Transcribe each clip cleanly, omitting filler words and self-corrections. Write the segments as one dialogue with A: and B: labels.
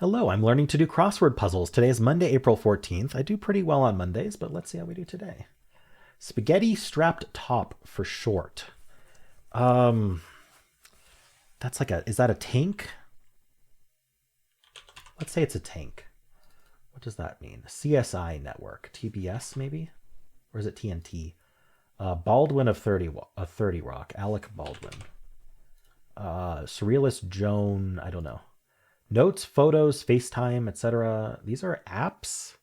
A: Hello, I'm learning to do crossword puzzles. Today is Monday, April 14th. I do pretty well on Mondays, but let's see how we do today. Spaghetti strapped top for short. That's like is that a tank? Let's say it's a tank. What does that mean? CSI network, TBS maybe? Or is it TNT? Baldwin of 30 Rock, Alec Baldwin. Surrealist Joan, I don't know. Notes, photos, FaceTime, etc. These are apps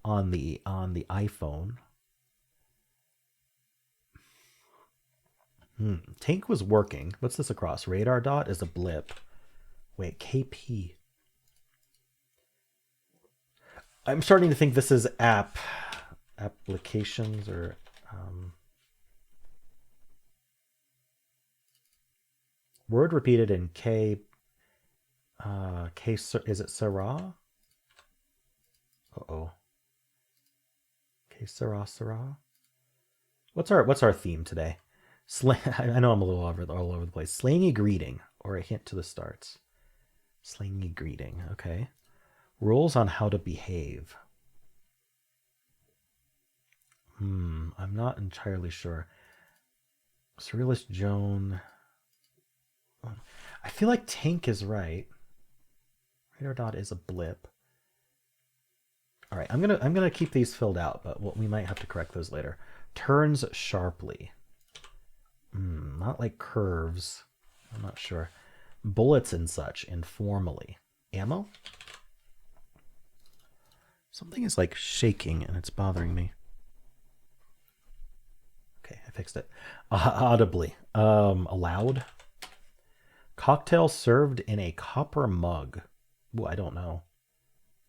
A: on the iPhone. Tank was working. What's this across? Radar dot is a blip. Wait, KP. I'm starting to think this is applications or word repeated in K. Is it Sarah? Uh-oh. K Sarah. What's our theme today? I know I'm a little all over the place. Slangy greeting or a hint to the starts. Slangy greeting. Okay. Rules on how to behave. I'm not entirely sure. Surrealist Joan. I feel like tank is right. Radar dot is a blip. All right, I'm gonna keep these filled out, but we might have to correct those later. Turns sharply. Not like curves. I'm not sure. Bullets and such informally. Ammo? Something is like shaking and it's bothering me. Okay, I fixed it. Audibly. Aloud. Cocktail served in a copper mug. Ooh, I don't know.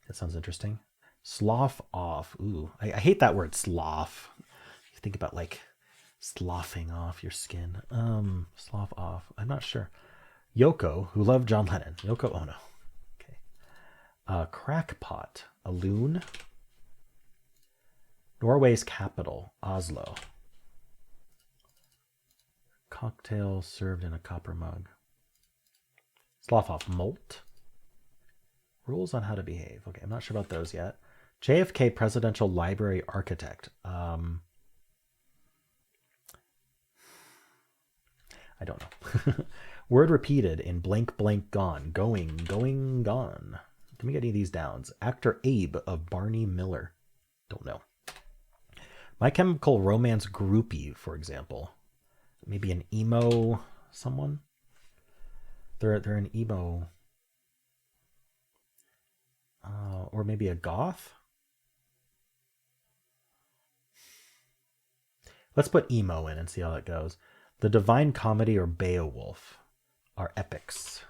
A: That sounds interesting. Slough off. Ooh, I hate that word slough. You think about like sloughing off your skin. Slough off. I'm not sure. Yoko, who loved John Lennon. Yoko Ono. Okay. Crackpot. A loon. Norway's capital. Oslo. Cocktail served in a copper mug. Slough off. Molt. Rules on how to behave. Okay, I'm not sure about those yet. JFK Presidential Library Architect. I don't know. Word repeated in blank blank gone. Going gone. Let me get any of these downs. Actor Abe of Barney Miller. Don't know. My Chemical Romance groupie, for example. Maybe an emo someone. They're an emo. Or maybe a goth. Let's put emo in and see how that goes. The Divine Comedy or Beowulf are epics.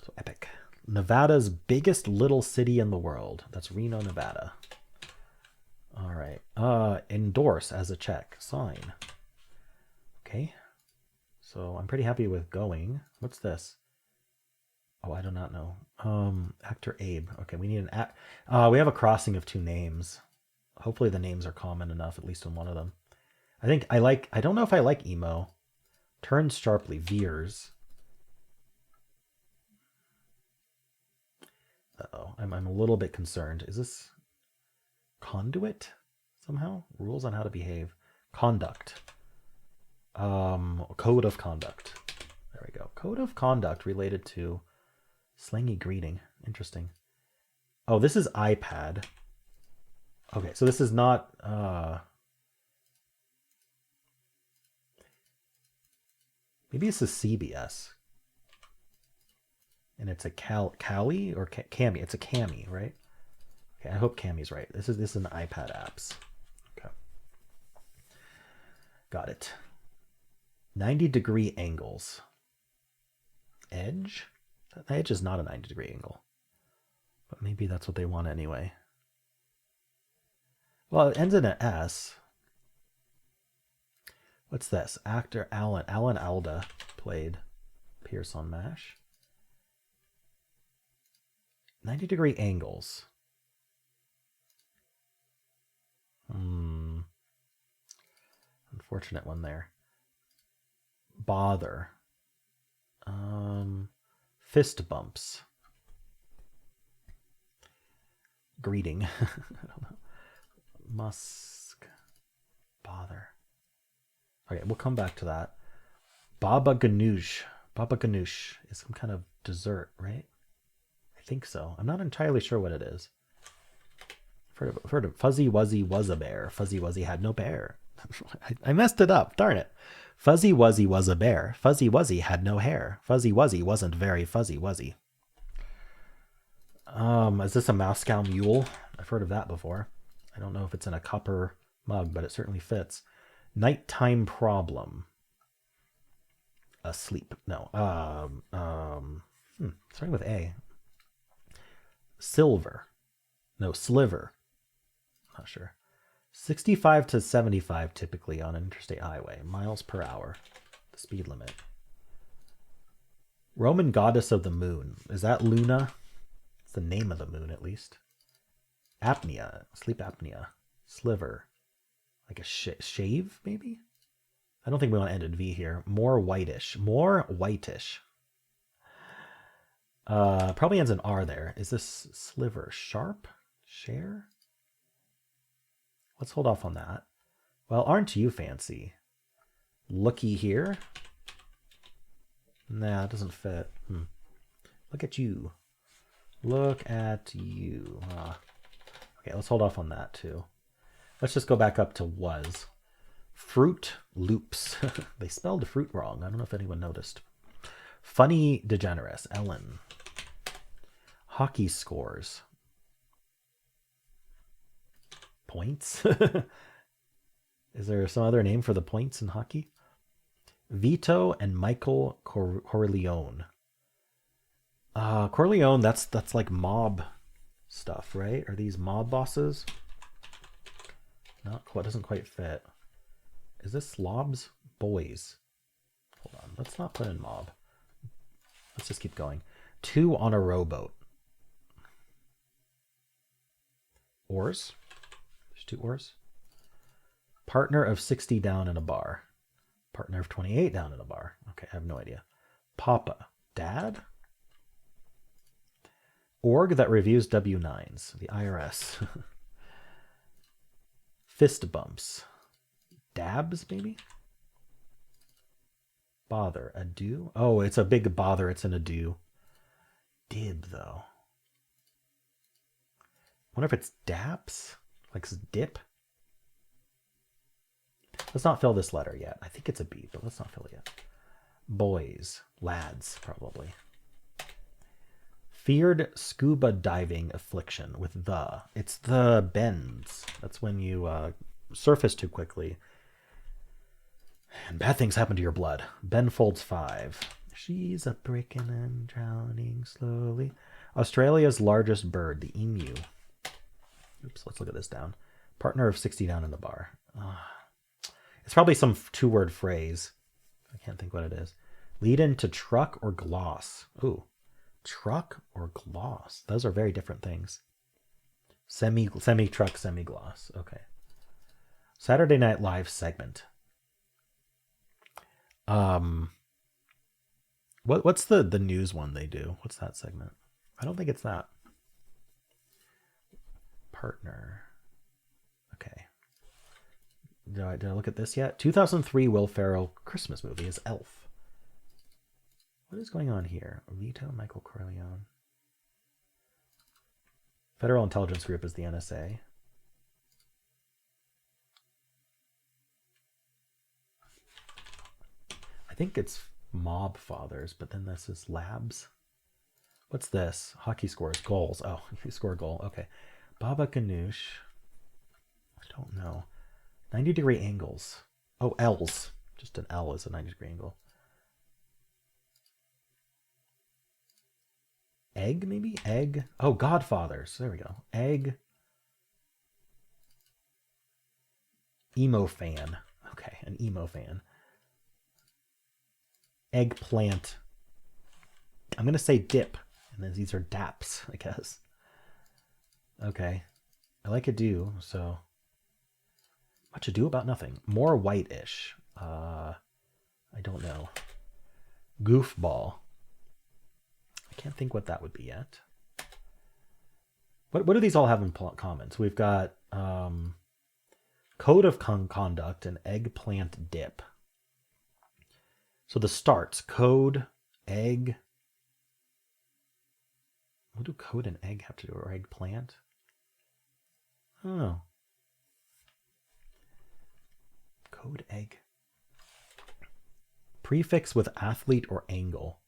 A: So epic. Nevada's biggest little city in the world. That's Reno, Nevada. All right. Endorse as a check. Sign. Okay. So I'm pretty happy with going. What's this? Oh, I do not know. Actor Abe. Okay, we need we have a crossing of two names. Hopefully the names are common enough, at least in one of them. I don't know if I like emo. Turns sharply. Veers. Uh-oh, I'm a little bit concerned. Is this conduit somehow? Rules on how to behave. Conduct. Code of conduct. There we go. Code of conduct related to slangy greeting. Interesting. Oh, this is iPad. Okay, so this is not maybe this is CBS. And it's a Cali or Cami. It's a Cami, right? Okay, I hope Cami's right. This is an iPad apps. Okay. Got it. 90-degree angles. Edge? That edge is not a 90-degree angle. But maybe that's what they want anyway. Well, it ends in an S. What's this? Actor Alan Alda played Pierce on MASH. 90-degree angles. Unfortunate one there. Bother. Fist bumps. Greeting. I don't know. Musk. Bother. Okay, we'll come back to that. Baba ganoush. Baba ganoush is some kind of dessert, right? I think so. I'm not entirely sure what it is. I've heard of Fuzzy Wuzzy was a bear. Fuzzy Wuzzy had no bear. I messed it up. Darn it. Fuzzy Wuzzy was a bear. Fuzzy Wuzzy had no hair. Fuzzy Wuzzy wasn't very fuzzy wuzzy. Is this a Moscow Mule? I've heard of that before. I don't know if it's in a copper mug, but it certainly fits. Nighttime problem. Asleep. No. Starting with A. Silver. No, sliver. Not sure. 65 to 75 typically on an interstate highway. Miles per hour. The speed limit. Roman goddess of the moon. Is that Luna? It's the name of the moon, at least. Apnea. Sleep apnea. Sliver. Like a shave, maybe? I don't think we want to end in V here. More whitish. More whitish. Probably ends in R there. Is this sliver? Sharp? Share? Let's hold off on that. Well, aren't you fancy? Looky here. Nah, it doesn't fit. Look at you. Look at you. Okay, let's hold off on that too. Let's just go back up to was. Fruit Loops. They spelled fruit wrong. I don't know if anyone noticed. Funny DeGeneres. Ellen. Hockey scores. Points? Is there some other name for the points in hockey? Vito and Michael Corleone. Corleone, that's like mob stuff, right? Are these mob bosses? Not quite, doesn't quite fit. Is this slobs? Boys. Hold on, let's not put in mob. Let's just keep going. 2 on a rowboat. Oars. There's 2 oars. Partner of 60 down in a bar. Partner of 28 down in a bar. Okay, I have no idea. Papa. Dad? Org that reviews W-9s. The IRS. Fist bumps. Dabs, maybe? Bother. Ado? Oh, it's a big bother. It's an ado. Dib, though. Wonder if it's daps? Like dip? Let's not fill this letter yet. I think it's a B, but let's not fill it yet. Boys. Lads, probably. Feared scuba diving affliction with the. It's the bends. That's when you surface too quickly. And bad things happen to your blood. Ben folds 5. She's a breaking and drowning slowly. Australia's largest bird, the emu. Oops, let's look at this down. Partner of 60 down in the bar. It's probably some 2-word phrase. I can't think what it is. Lead into truck or gloss. Ooh, truck or gloss. Those are very different things. Semi-truck, semi-gloss. Okay. Saturday Night Live segment. What's the news one they do? What's that segment? I don't think it's that. Partner. Okay. Did I look at this yet? 2003 Will Ferrell Christmas movie is Elf. What is going on here? Vito, Michael Corleone. Federal Intelligence Group is the NSA. I think it's Mob Fathers, but then this is Labs. What's this? Hockey scores. Goals. Oh, you score a goal. Okay. Baba Ganoush. I don't know. 90-degree angles. Oh, L's. Just an L is a 90-degree angle. Egg, maybe? Egg. Oh, Godfathers. There we go. Egg. Emo fan. Okay, an emo fan. Eggplant. I'm going to say dip. And then these are daps, I guess. Okay. I like ado, so. Much ado about nothing. More white-ish. I don't know. Goofball. I can't think what that would be yet. What do these all have in common? So we've got code of conduct and eggplant dip. So the starts, code, egg. What do code and egg have to do, or eggplant? Oh. Code, egg. Prefix with athlete or angle.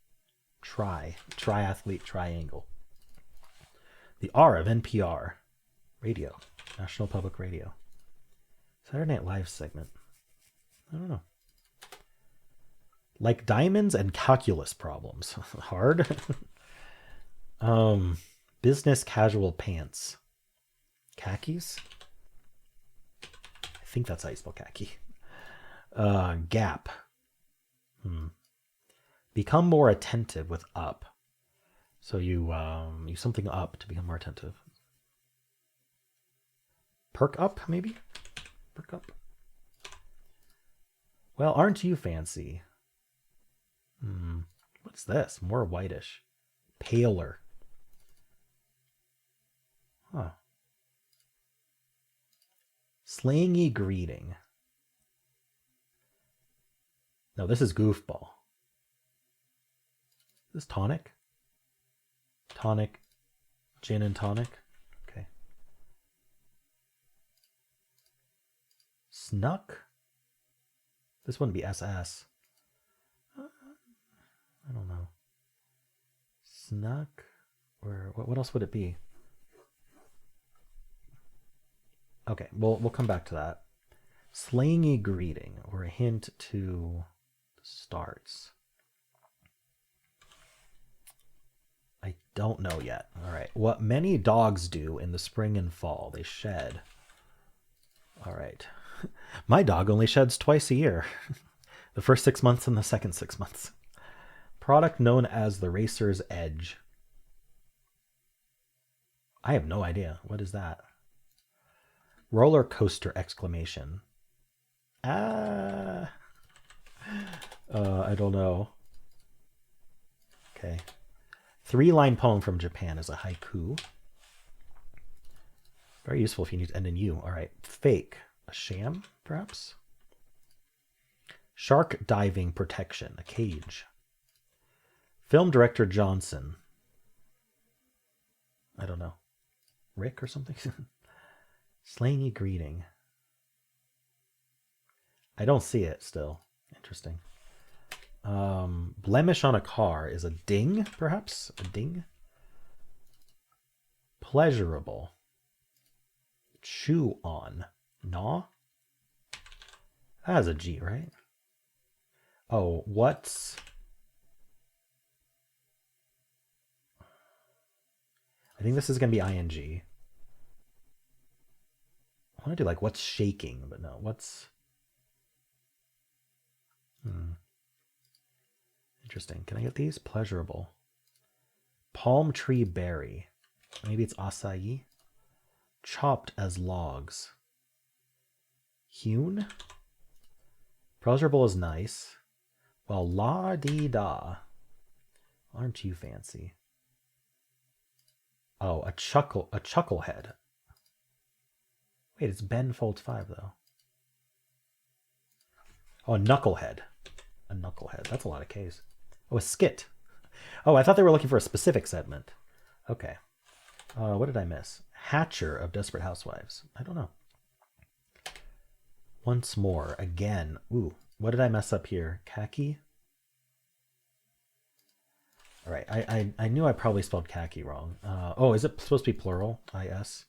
A: Triathlete, triangle. The R of NPR. Radio. National Public Radio. Saturday Night Live segment. I don't know. Like diamonds and calculus problems. Hard. Business casual pants. Khakis? I think that's how you spell khaki. Gap. Become more attentive with up. So you use something up to become more attentive. Perk up, maybe? Perk up. Well, aren't you fancy? What's this? More whitish. Paler. Huh. Slangy greeting. No, this is goofball. Is this tonic? Tonic. Gin and tonic. Okay. Snuck? This wouldn't be SS. I don't know. Snuck? Or what else would it be? Okay, we'll come back to that. Slangy greeting, or a hint to starts. I don't know yet. All right. What many dogs do in the spring and fall, they shed. All right. My dog only sheds twice a year. The first 6 months and the second 6 months. Product known as the Racer's Edge. I have no idea. What is that? Roller coaster exclamation. I don't know. Okay. 3-line poem from Japan is a haiku. Very useful if you need to end in U. All right. Fake. A sham, perhaps? Shark diving protection. A cage. Film director Johnson. I don't know. Rick or something? Slangy greeting. I don't see it still. Interesting. Blemish on a car is a ding, perhaps? A ding? Pleasurable. Chew on. Gnaw? That has a G, right? Oh, what's... I think this is going to be ing. I want to do like what's shaking, but no. What's... Interesting. Can I get these? Pleasurable. Palm tree berry. Maybe it's acai. Chopped as logs. Hewn. Pleasurable is nice. Well, la-dee-da. Aren't you fancy? Oh, a chucklehead. Wait, it's Ben Folds 5 though. Oh, a knucklehead. A knucklehead. That's a lot of K's. Oh, a skit. Oh, I thought they were looking for a specific segment. Okay. What did I miss? Hatcher of Desperate Housewives. I don't know. Once more. Again. Ooh. What did I mess up here? Khaki? All right. I knew I probably spelled khaki wrong. Oh, is it supposed to be plural? I-S?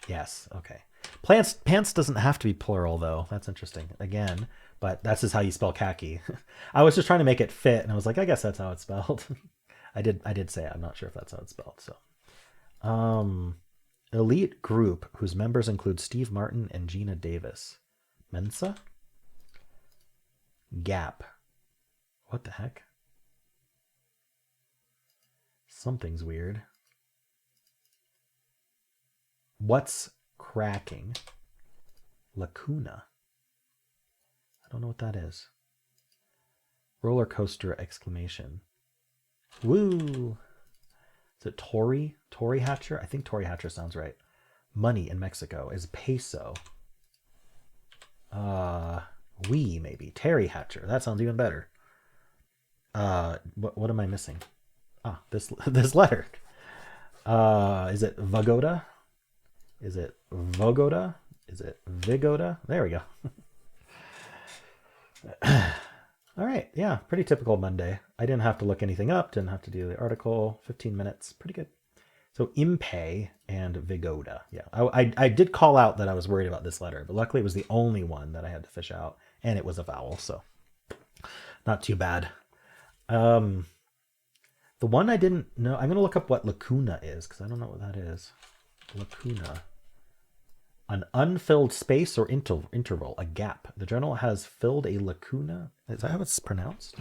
A: Yes. Okay. Pants doesn't have to be plural, though. That's interesting. Again. But that's just how you spell khaki. I was just trying to make it fit, and I was like, I guess that's how it's spelled. I did say it. I'm not sure if that's how it's spelled. So, elite group whose members include Steve Martin and Gina Davis. Mensa? Gap. What the heck? Something's weird. What's cracking? Lacuna. I don't know what that is. Roller coaster exclamation. Woo! Is it Tory? Tory Hatcher? I think Tory Hatcher sounds right. Money in Mexico is peso. Maybe. Terry Hatcher. That sounds even better. What am I missing? This letter. Is it Vagoda? Is it Vogoda? Is it Vigoda? There we go. All right. Yeah, pretty typical Monday. I didn't have to look anything up. Didn't have to do the article. 15 minutes. Pretty good. So Impe and Vigoda. Yeah, I did call out that I was worried about this letter, but luckily it was the only one that I had to fish out, and it was a vowel, so not too bad. The one I didn't know, I'm going to look up what lacuna is, because I don't know what that is. Lacuna. An unfilled space or interval, a gap. The journal has filled a lacuna. Is that how it's pronounced?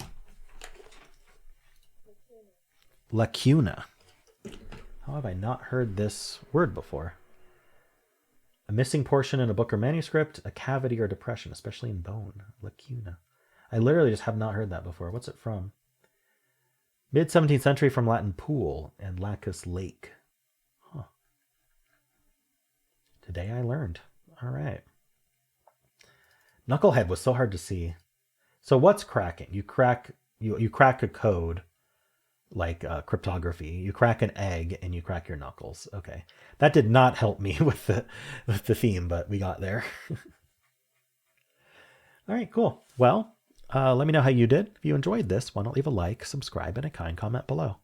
A: Lacuna. How have I not heard this word before? A missing portion in a book or manuscript, a cavity or depression, especially in bone. Lacuna. I literally just have not heard that before. What's it from? Mid-17th century, from Latin pool and lacus, lake. Huh. Today I learned. All right. Knucklehead was so hard to see. So what's cracking? You crack a code, like cryptography. You crack an egg and you crack your knuckles. Okay, that did not help me with the theme, but we got there. All right, cool. Well, let me know how you did. If you enjoyed this, why not leave a like, subscribe, and a kind comment below.